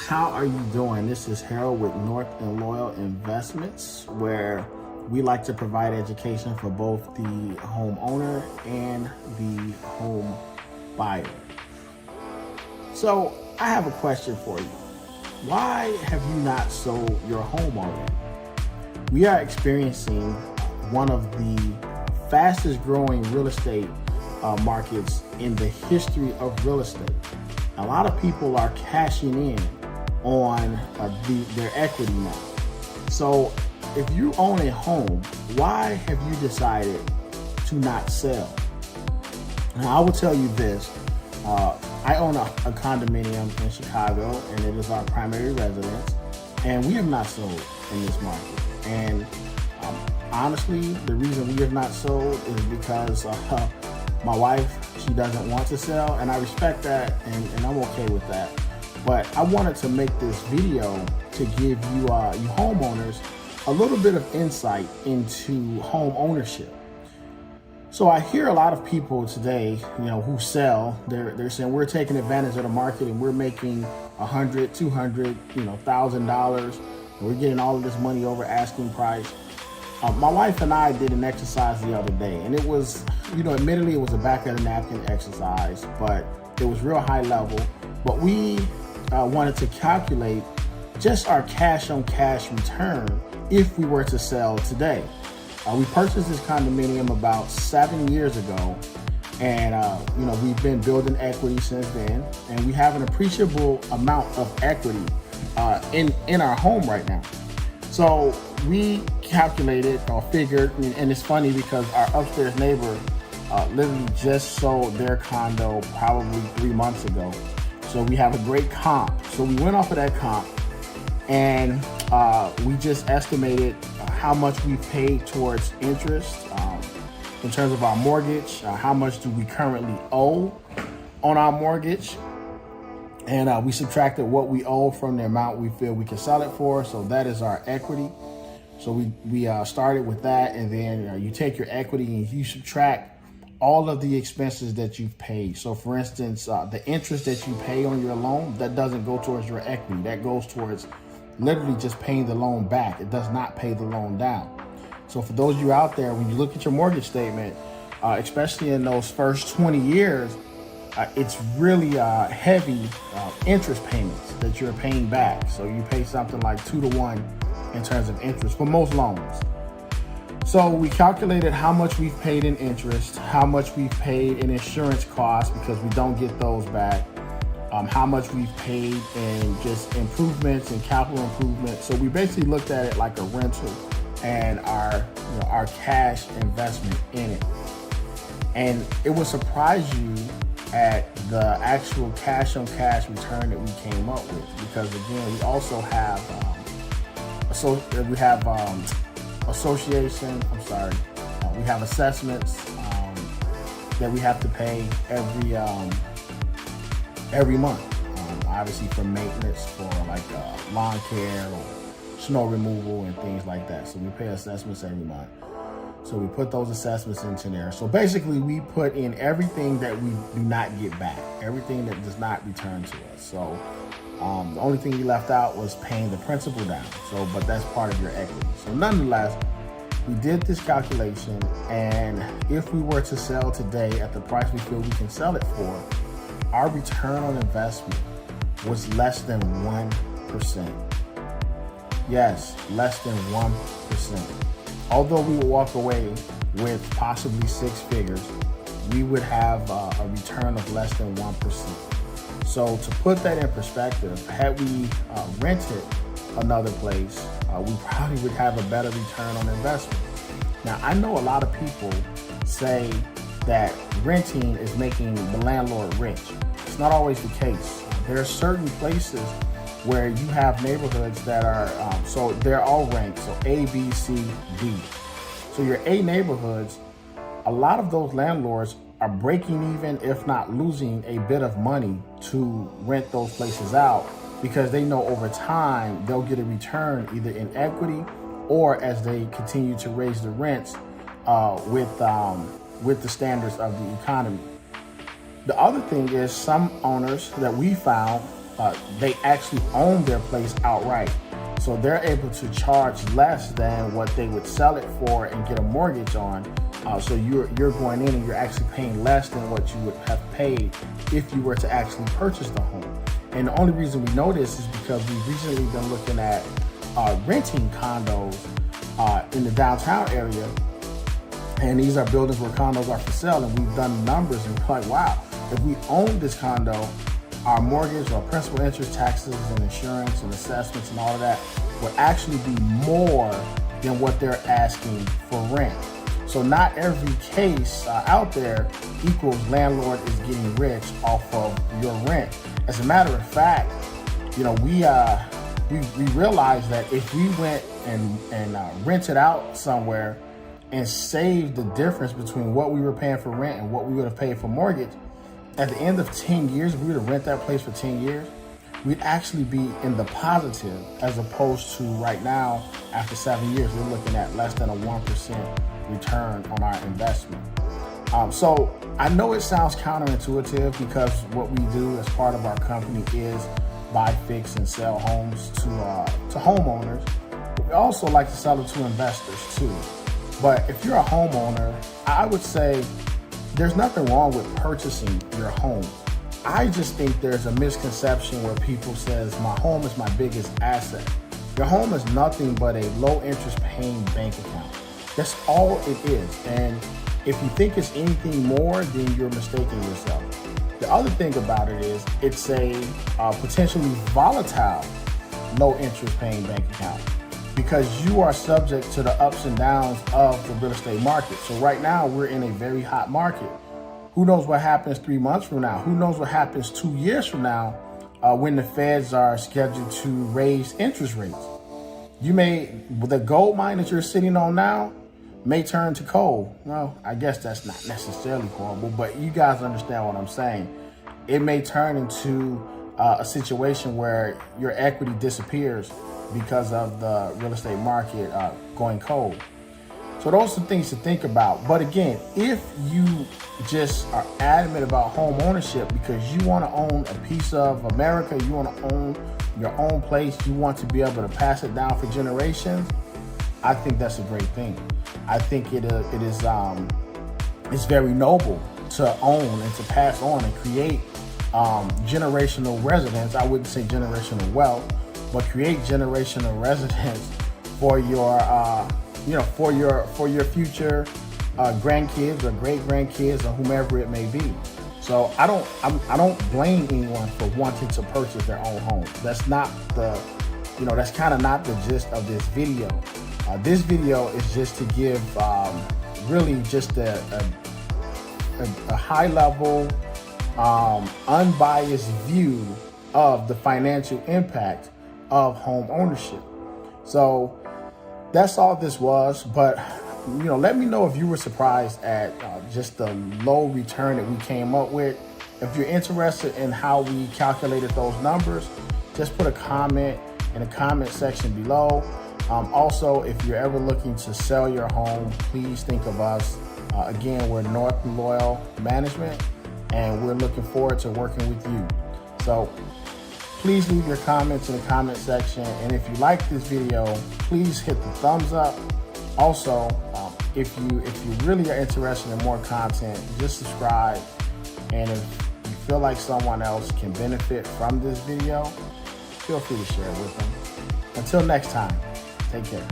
How are you doing? This is Harold with North and Loyal Investments, where we like to provide education for both the homeowner and the home buyer. So I have a question for you. Why have you not sold your home already? We are experiencing one of the fastest growing real estate markets in the history of real estate. A lot of people are cashing in on their equity now. So if you own a home, why have you decided to not sell? Now I will tell you this, I own a condominium in Chicago, and it is our primary residence, and we have not sold in this market. And honestly, the reason we have not sold is because my wife, she doesn't want to sell, and I respect that, and I'm okay with that. But I wanted to make this video to give you, you homeowners, a little bit of insight into home ownership. So I hear a lot of people today, who sell, they're saying we're taking advantage of the market and we're making $100, $200, $1,000. We're getting all of this money over asking price. My wife and I did an exercise the other day, and it was, admittedly it was a back of the napkin exercise, but it was real high level. But we wanted to calculate just our cash on cash return if we were to sell today. We purchased this condominium about 7 years ago, and we've been building equity since then, and we have an appreciable amount of equity in our home right now. So we calculated or figured, and it's funny because our upstairs neighbor literally just sold their condo probably 3 months ago. So we have a great comp. So we went off of that comp, and we just estimated how much we paid towards interest in terms of our mortgage, how much do we currently owe on our mortgage, and we subtracted what we owe from the amount we feel we can sell it for. So that is our equity. So we started with that, and then you take your equity and you subtract all of the expenses that you've paid. So for instance, the interest that you pay on your loan, that doesn't go towards your equity. That goes towards literally just paying the loan back. It does not pay the loan down. So for those of you out there, when you look at your mortgage statement, especially in those first 20 years, it's really heavy interest payments that you're paying back. So you pay something like 2 to 1 in terms of interest for most loans. So we calculated how much we've paid in interest, how much we've paid in insurance costs because we don't get those back, how much we've paid in just improvements and capital improvements. So we basically looked at it like a rental and our cash investment in it. And it will surprise you at the actual cash on cash return that we came up with, because again, we also have we have assessments that we have to pay every month, obviously for maintenance, for like lawn care or snow removal and things like that. So we pay assessments every month. So we put those assessments into there. So basically we put in everything that we do not get back, everything that does not return to us. So the only thing we left out was paying the principal down. So, but that's part of your equity. So nonetheless, we did this calculation, and if we were to sell today at the price we feel we can sell it for, our return on investment was less than 1%. Yes, less than 1%. Although we would walk away with possibly 6 figures, we would have a return of less than 1%. So to put that in perspective, had we rented another place, we probably would have a better return on investment. Now, I know a lot of people say that renting is making the landlord rich. It's not always the case. There are certain places where you have neighborhoods that are, so they're all ranked, so A, B, C, D. So your A neighborhoods, a lot of those landlords are breaking even, if not losing a bit of money to rent those places out, because they know over time they'll get a return either in equity or as they continue to raise the rents with the standards of the economy. The other thing is some owners that we found they actually own their place outright. So they're able to charge less than what they would sell it for and get a mortgage on. So you're going in and you're actually paying less than what you would have paid if you were to actually purchase the home. And the only reason we know this is because we've recently been looking at renting condos in the downtown area. And these are buildings where condos are for sale, and we've done numbers and we're like, wow, if we own this condo, our mortgage or principal, interest, taxes and insurance and assessments and all of that would actually be more than what they're asking for rent. So not every case out there equals landlord is getting rich off of your rent. As a matter of fact, you know, we realized that if we went and rented out somewhere and saved the difference between what we were paying for rent and what we would have paid for mortgage, at the end of 10 years, if we were to rent that place for 10 years, we'd actually be in the positive, as opposed to right now, after 7 years, we're looking at less than a 1% return on our investment. So I know it sounds counterintuitive, because what we do as part of our company is buy, fix, and sell homes to homeowners. But we also like to sell it to investors too. But if you're a homeowner, I would say there's nothing wrong with purchasing your home. I just think there's a misconception where people says my home is my biggest asset. Your home is nothing but a low interest paying bank account. That's all it is. And if you think it's anything more, then you're mistaking yourself. The other thing about it is it's a potentially volatile low interest paying bank account, because you are subject to the ups and downs of the real estate market. So right now we're in a very hot market. Who knows what happens 3 months from now? Who knows what happens 2 years from now when the feds are scheduled to raise interest rates? The gold mine that you're sitting on now may turn to coal. Well, I guess that's not necessarily horrible, but you guys understand what I'm saying. It may turn into a situation where your equity disappears because of the real estate market going cold. So those are things to think about. But again, if you just are adamant about home ownership because you want to own a piece of America, you want to own your own place, you want to be able to pass it down for generations, I think that's a great thing. I think it's very noble to own and to pass on and create generational residence. I wouldn't say generational wealth, but create generational residence for your for your future grandkids or great grandkids or whomever it may be. So I don't blame anyone for wanting to purchase their own home. That's not that's kind of not the gist of this video. This video is just to give really just a high level, unbiased view of the financial impact of home ownership. So that's all this was. But let me know if you were surprised at just the low return that we came up with. If you're interested in how we calculated those numbers, just put a comment in the comment section below. Also, if you're ever looking to sell your home, please think of us. Again, we're North and Loyal Management, and we're looking forward to working with you. So please leave your comments in the comment section. And if you like this video, please hit the thumbs up. Also, if you really are interested in more content, just subscribe. And if you feel like someone else can benefit from this video, feel free to share it with them. Until next time, take care.